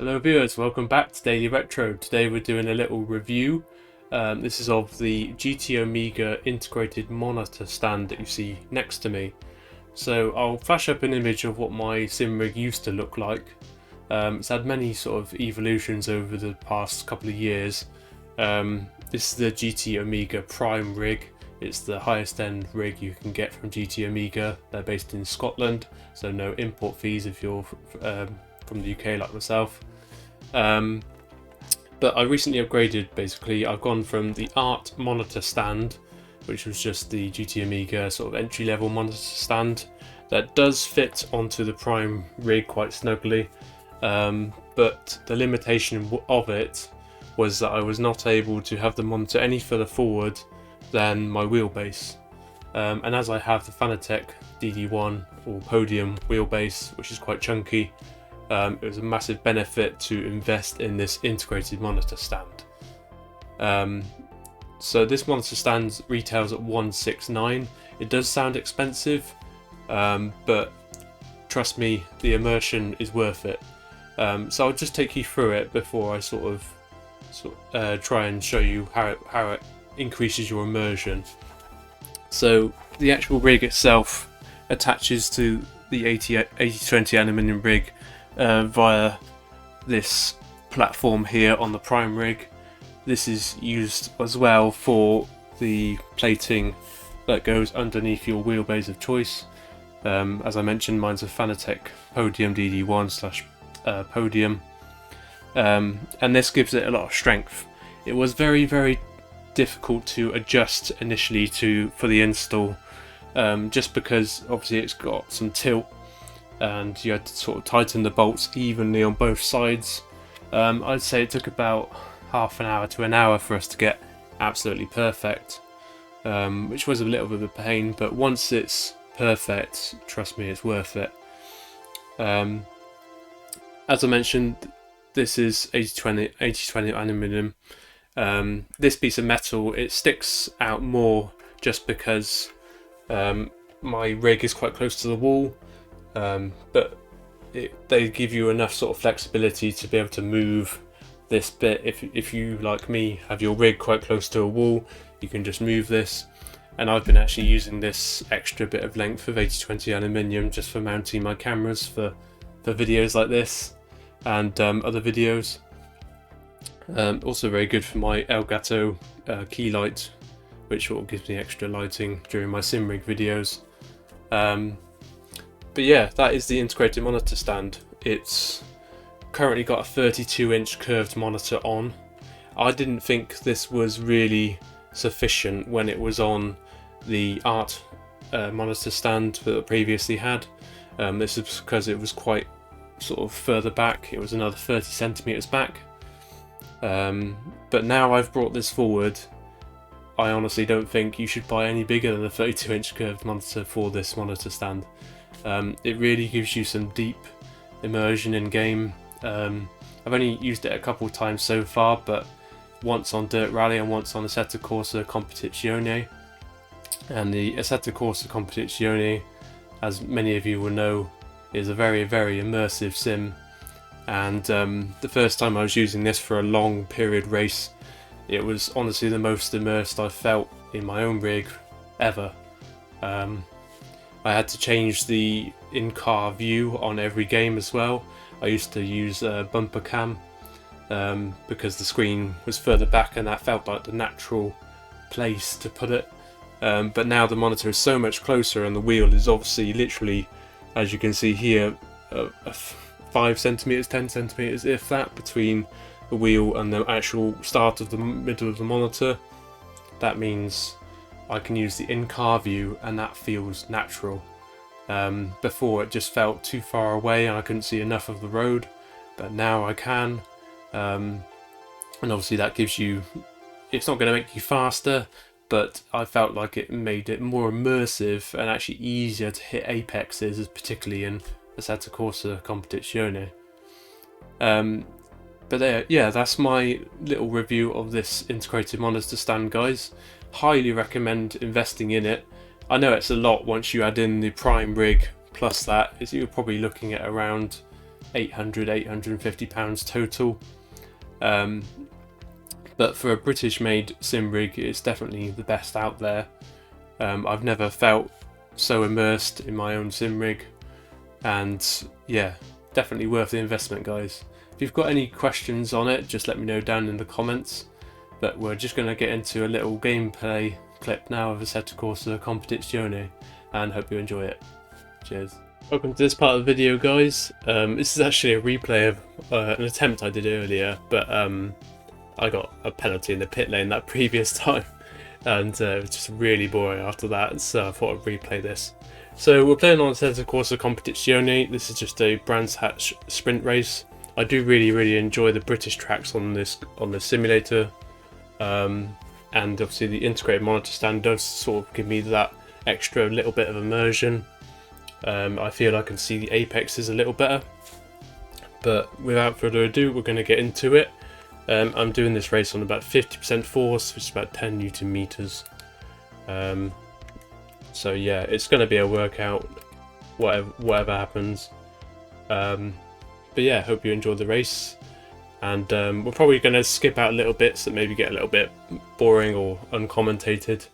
Hello viewers, welcome back to Daily Retro. Today we're doing a little review. This is of the GT Omega integrated monitor stand that you see next to me. So I'll flash up an image of what my sim rig used to look like. It's had many sort of evolutions over the past couple of years. This is the GT Omega Prime rig. It's the highest end rig you can get from GT Omega. They're based in Scotland, so no import fees if you're from the UK like myself. But I recently upgraded. Basically, I've gone from the Art monitor stand, which was just the GT Omega sort of entry-level monitor stand that does fit onto the Prime rig quite snugly, but the limitation of it was that I was not able to have the monitor any further forward than my wheelbase, and as I have the Fanatec DD1 or Podium wheelbase, which is quite chunky, it was a massive benefit to invest in this integrated monitor stand. So this monitor stand retails at $169. It does sound expensive, but trust me, the immersion is worth it. So I'll just take you through it before I sort of try and show you how it increases your immersion. So the actual rig itself attaches to the 8020 aluminium rig via this platform here on the Prime rig. This is used as well for the plating that goes underneath your wheelbase of choice. As I mentioned, mine's a Fanatec Podium DD1 / Podium, and this gives it a lot of strength. It was very difficult to adjust initially for the install, just because obviously it's got some tilt and you had to sort of tighten the bolts evenly on both sides. I'd say it took about half an hour to an hour for us to get absolutely perfect, which was a little bit of a pain, but once it's perfect, trust me, it's worth it. As I mentioned, this is 8020 aluminium. This piece of metal, it sticks out more just because my rig is quite close to the wall, but they give you enough sort of flexibility to be able to move this bit. If you, like me, have your rig quite close to a wall, you can just move this. And I've been actually using this extra bit of length of 8020 aluminium just for mounting my cameras for videos like this and other videos. Also very good for my Elgato key light, which sort of gives me extra lighting during my sim rig videos. But yeah, that is the integrated monitor stand. It's currently got a 32-inch curved monitor on. I didn't think this was really sufficient when it was on the Art monitor stand that I previously had. This is because it was quite sort of further back. It was another 30 centimeters back. But now I've brought this forward, I honestly don't think you should buy any bigger than a 32-inch curved monitor for this monitor stand. It really gives you some deep immersion in game. I've only used it a couple of times so far, but once on Dirt Rally and once on Assetto Corsa Competizione. And the Assetto Corsa Competizione, as many of you will know, is a very immersive sim. And the first time I was using this for a long period race, it was honestly the most immersed I've felt in my own rig ever. I had to change the in-car view on every game as well. I used to use bumper cam because the screen was further back and that felt like the natural place to put it. But now the monitor is so much closer and the wheel is obviously literally, as you can see here, 5 centimeters, 10 centimeters, if that, between the wheel and the actual start of the middle of the monitor. That means I can use the in-car view and that feels natural. Before it just felt too far away and I couldn't see enough of the road, but now I can. And obviously that gives you, it's not going to make you faster, but I felt like it made it more immersive and actually easier to hit apexes, particularly in Assetto Corsa Competizione. But there, yeah, that's my little review of this integrated monitor stand, guys. Highly recommend investing in it. I know it's a lot once you add in the Prime rig plus that. You're probably looking at around £850 total. But for a British made sim rig, it's definitely the best out there. I've never felt so immersed in my own sim rig, and yeah, definitely worth the investment, guys. If you've got any questions on it, just let me know down in the comments. But we're just going to get into a little gameplay clip now of Assetto Corsa Competizione, and hope you enjoy it. Cheers. Welcome to this part of the video, guys. This is actually a replay of an attempt I did earlier, but I got a penalty in the pit lane that previous time, and it was just really boring after that, so I thought I'd replay this. So we're playing on Assetto Corsa Competizione. This is just a Brands Hatch sprint race. I do really enjoy the British tracks on this simulator, and obviously the integrated monitor stand does sort of give me that extra little bit of immersion. I feel I can see the apexes a little better, but without further ado, we're going to get into it. I'm doing this race on about 50% force, which is about 10 Newton meters. So yeah, it's going to be a workout, whatever happens. But yeah, hope you enjoy the race, and we're probably going to skip out little bits that maybe get a little bit boring or uncommentated.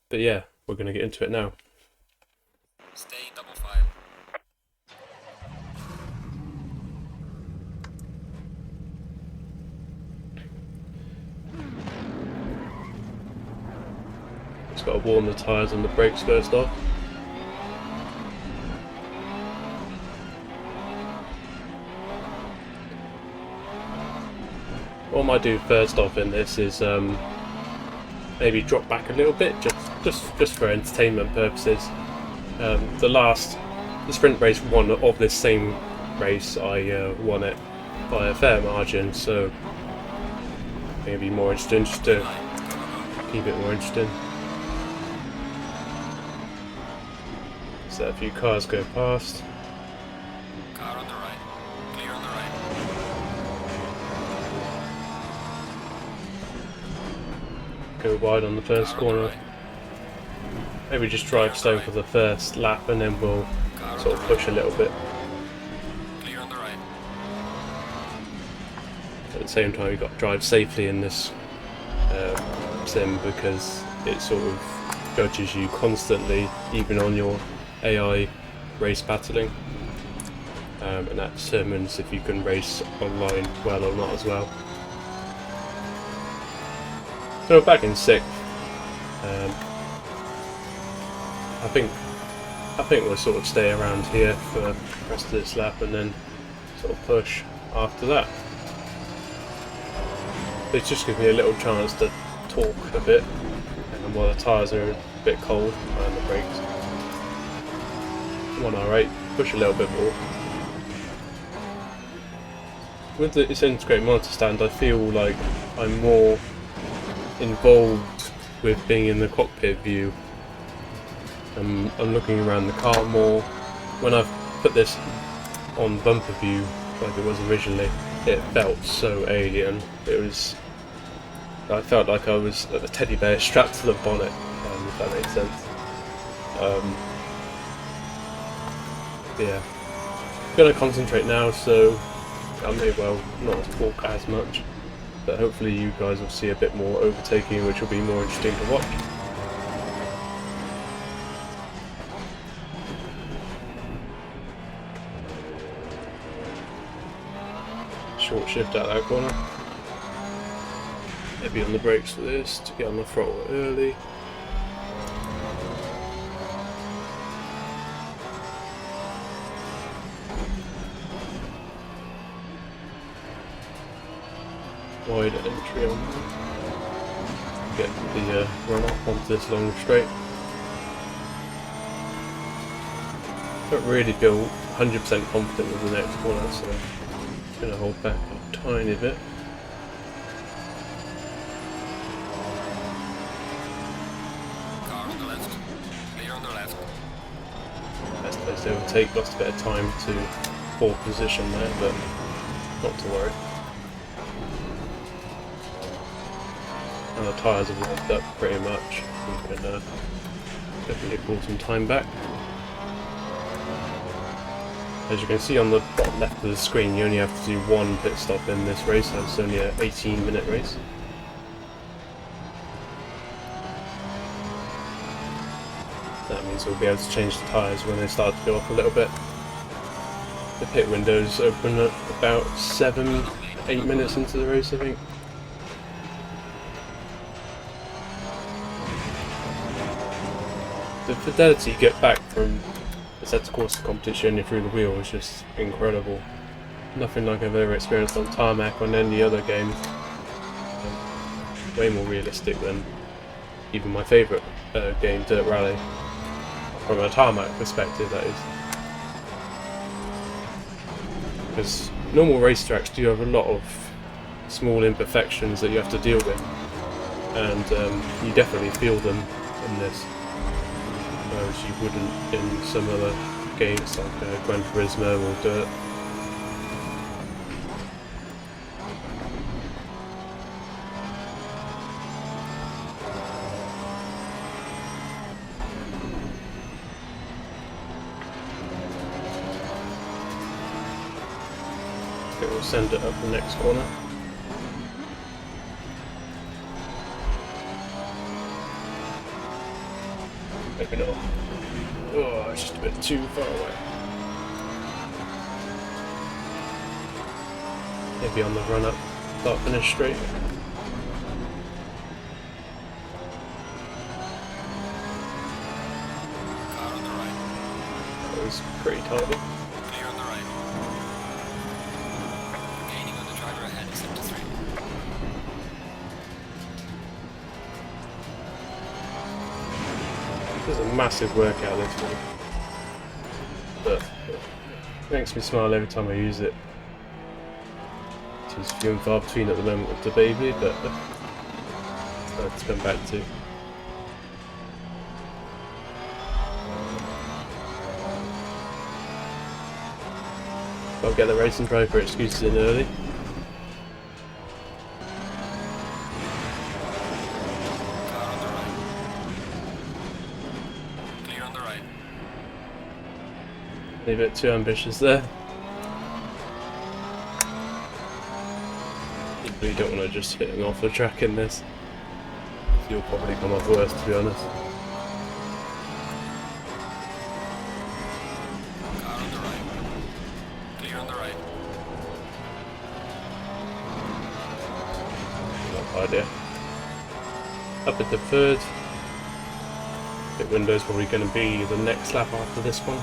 But yeah, we're going to get into it now. Stay double file. Just got to warm the tyres on the brakes first off. What I might do first off in this is maybe drop back a little bit, just for entertainment purposes. The sprint race one of this same race, I won it by a fair margin, so maybe more interesting, just to keep it more interesting. So a few cars go past. Car on the right. Clear on the right. Go wide on the first corner. Maybe just drive slow for the first lap, and then we'll sort of push a little bit. Clear on the right. At the same time, you've got to drive safely in this sim, because it sort of judges you constantly, even on your AI race battling, and that determines if you can race online well or not as well. So we're back in 6th. I think we'll sort of stay around here for the rest of this lap, and then sort of push after that. It just gives me a little chance to talk a bit, and while the tyres are a bit cold and the brakes. Come on, alright, push a little bit more. With this integrated monitor stand, I feel like I'm more involved with being in the cockpit view. I'm looking around the car more. When I've put this on bumper view, like it was originally, it felt so alien. I felt like I was a teddy bear strapped to the bonnet, if that makes sense. Yeah, I'm gonna concentrate now, so I may well not talk as much, but hopefully you guys will see a bit more overtaking, which will be more interesting to watch. Short shift out that corner. Maybe on the brakes for this to get on the throttle early. Wide entry on. Get the run up onto this long straight. Don't really feel 100% confident with the next corner, so I'm going to hold back a tiny bit. Car on the left. Clear on the left. Best place to overtake, lost a bit of time to poor position there, but not to worry. And the tyres have warmed up pretty much. We can definitely pull some time back. As you can see on the bottom left of the screen, you only have to do one pit stop in this race, so it's only an 18-minute race. That means we'll be able to change the tyres when they start to go off a little bit. The pit windows open at about 7-8 minutes into the race, I think. The fidelity you get back from the set to course competition through the wheel is just incredible. Nothing like I've ever experienced on tarmac on any other game. Way more realistic than even my favourite game, Dirt Rally. From a tarmac perspective, that is. Because normal racetracks do have a lot of small imperfections that you have to deal with, and you definitely feel them in this, whereas you wouldn't in some other games like Gran Turismo or Dirt. It will send it up the next corner. Maybe not. Oh, it's just a bit too far away. Maybe on the run up, start finish straight. Car on the right. That was pretty tidy. Clear on the right. Gaining on the driver ahead, except to 3. It's a massive workout, this one, but it makes me smile every time I use it. It's few and far between at the moment with the baby, but it's nice to come back to. I'll get the racing driver excuses in early. Car on the right. Clear on the right. A bit too ambitious there. You really don't want to just hit him off the track in this. You'll probably come off worse, to be honest. Car on the right. Clear on the right. Not idea. Up at the third. Pit window's probably going to be the next lap after this one.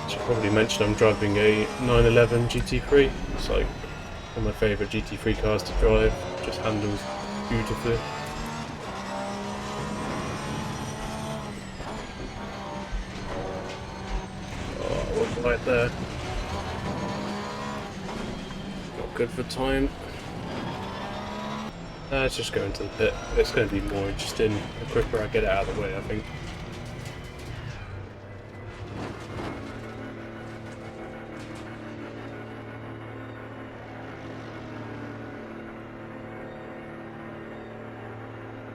Should probably mention I'm driving a 911 GT3. It's like one of my favourite GT3 cars to drive. Just handles beautifully. Oh, I wasn't right there. Not good for time. Let's just go into the pit. It's going to be more interesting the quicker I get it out of the way, I think.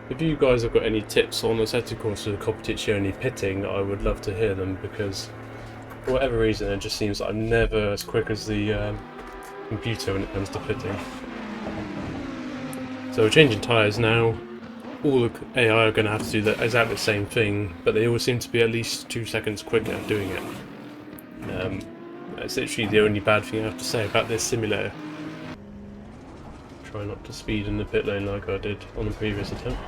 If you guys have got any tips on the set course of the competition pitting, I would love to hear them, because for whatever reason it just seems like I'm never as quick as the computer when it comes to pitting. So we're changing tyres now. All the AI are going to have to do that exactly the same thing, but they always seem to be at least 2 seconds quicker at doing it. That's literally the only bad thing I have to say about this simulator. Try not to speed in the pit lane like I did on the previous attempt.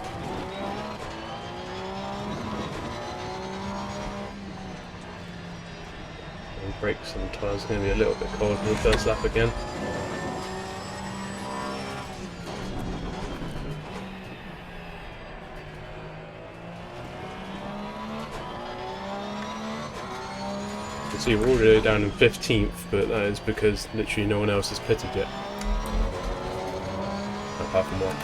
And brakes and tyres are going to be a little bit cold in the first lap again. You can see we're already down in 15th, but that is because literally no one else has pitted yet. Apart from one.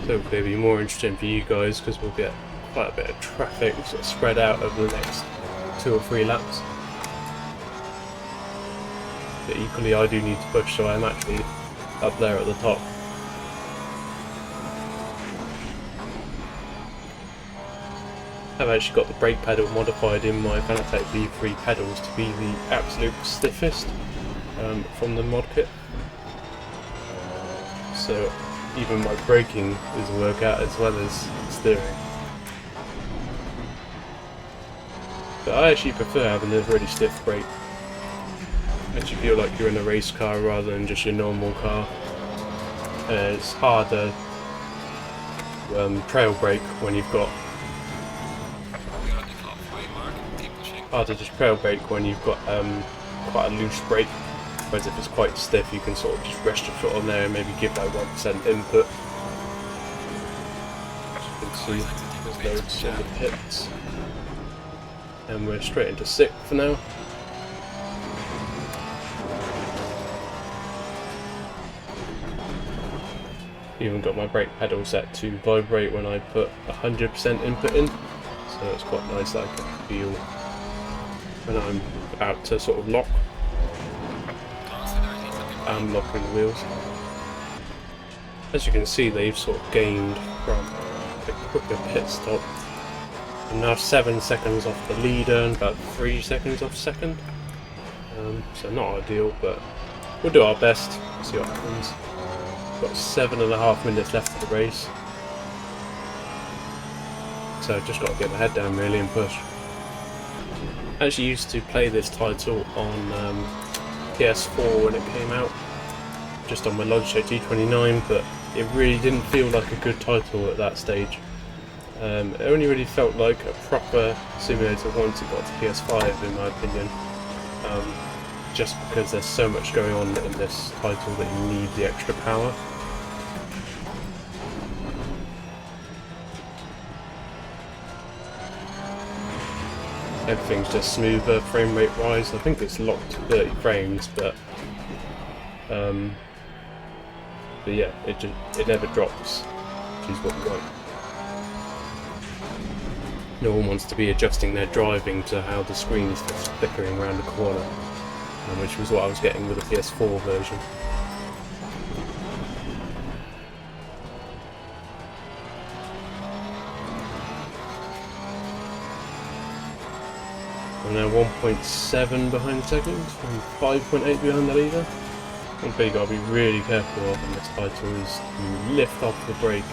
So it'll be more interesting for you guys, because we'll get quite a bit of traffic sort of spread out over the next 2 or 3 laps. But equally I do need to push, so I'm actually up there at the top. I've actually got the brake pedal modified in my Fanatec V3 pedals to be the absolute stiffest from the mod kit. So even my braking is a workout as well as steering. But I actually prefer having a really stiff brake. Makes you feel like you're in a race car rather than just your normal car. It's harder trail brake when you've got trail brake when you've got quite a loose brake. Whereas if it's quite stiff, you can sort of just rest your foot on there and maybe give that 1% input. As you can see, there's loads in the pits. And we're straight into 6th for now. Even got my brake pedal set to vibrate when I put 100% input in. So it's quite nice that I can feel when I'm about to sort of lock. I'm locking the wheels. As you can see, they've sort of gained from a quicker pit stop. I'm now 7 seconds off the leader and about 3 seconds off second. So not ideal, but we'll do our best. See what happens. Got 7.5 minutes left of the race. So just got to get my head down really and push. I actually used to play this title on PS4 when it came out, just on my Logitech G29, but it really didn't feel like a good title at that stage. It only really felt like a proper simulator once it got to PS5 in my opinion, just because there's so much going on in this title that you need the extra power. Everything's just smoother frame rate wise. I think it's locked to 30 frames, but yeah, it never drops, which is what we want. No one wants to be adjusting their driving to how the screen is flickering around the corner, which was what I was getting with the PS4 version. I'm now 1.7 behind second and 5.8 behind the leader. One thing you've got to be really careful of in this title is to lift off the brake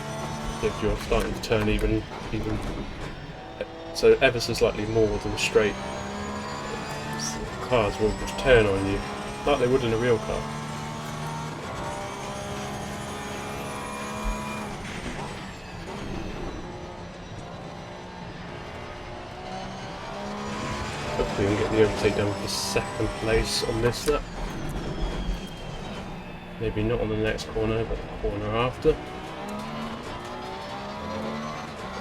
if you're starting to turn even so ever so slightly more than straight. Cars will just turn on you like they would in a real car. Hopefully we can get the overtake done for 2nd place on this lap. Maybe not on the next corner, but the corner after.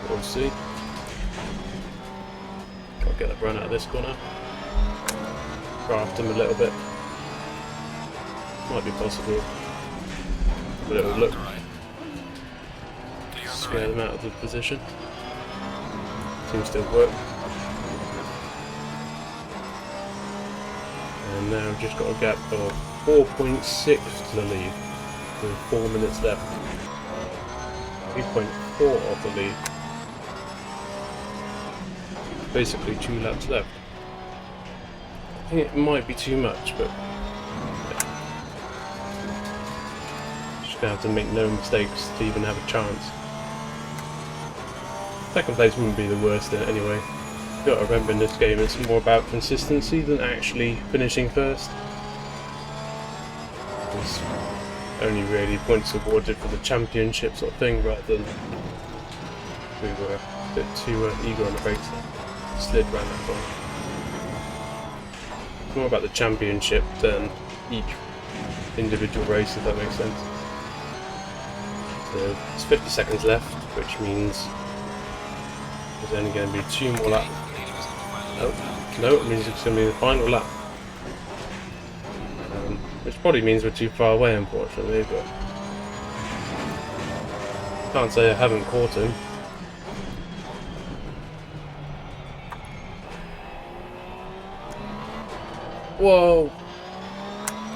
We'll see. Got to get a run out of this corner. Craft him a little bit. Might be possible. But it will look. Scare them out of the position. Seems to work. And now we've just got a gap of 4.6 to the lead with 4 minutes left. 3.4 off the lead. Basically 2 laps left. I think it might be too much, but yeah. Just gonna have to make no mistakes to even have a chance. 2nd place wouldn't be the worst in it anyway. You've got to remember in this game it's more about consistency than actually finishing first. There's only really points awarded for the championship sort of thing, rather than we were a bit too eager on the brakes and slid around that corner. It's more about the championship than each individual race, if that makes sense. So it's 50 seconds left, which means there's only going to be 2 more laps. No, it means it's going to be the final lap. Which probably means we're too far away, unfortunately, but can't say I haven't caught him. Whoa!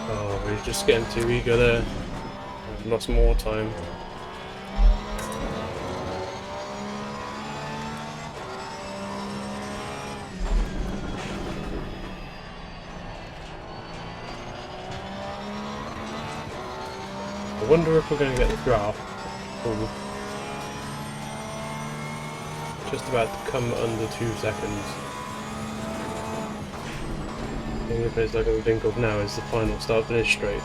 Oh, he's just getting too eager there. I've lost more time. I wonder if we're going to get the draft. Ooh. Just about to come under 2 seconds. The only place I can think of now is the final start finish straight,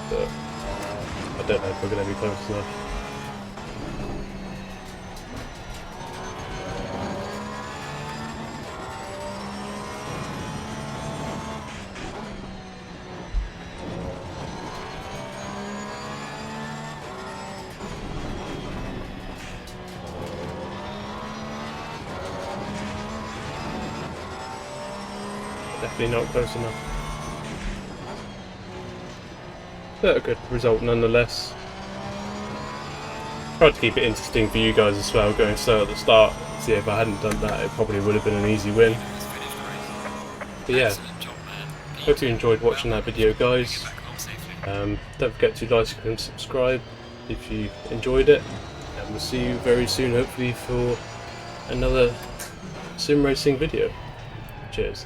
but I don't know if we're going to be close enough. Definitely not close enough. But a good result nonetheless. Tried to keep it interesting for you guys as well, going slow at the start. See, if I hadn't done that, it probably would have been an easy win. But yeah, hope you enjoyed watching that video, guys. Don't forget to like and subscribe if you enjoyed it. And we'll see you very soon, hopefully, for another sim racing video. Cheers.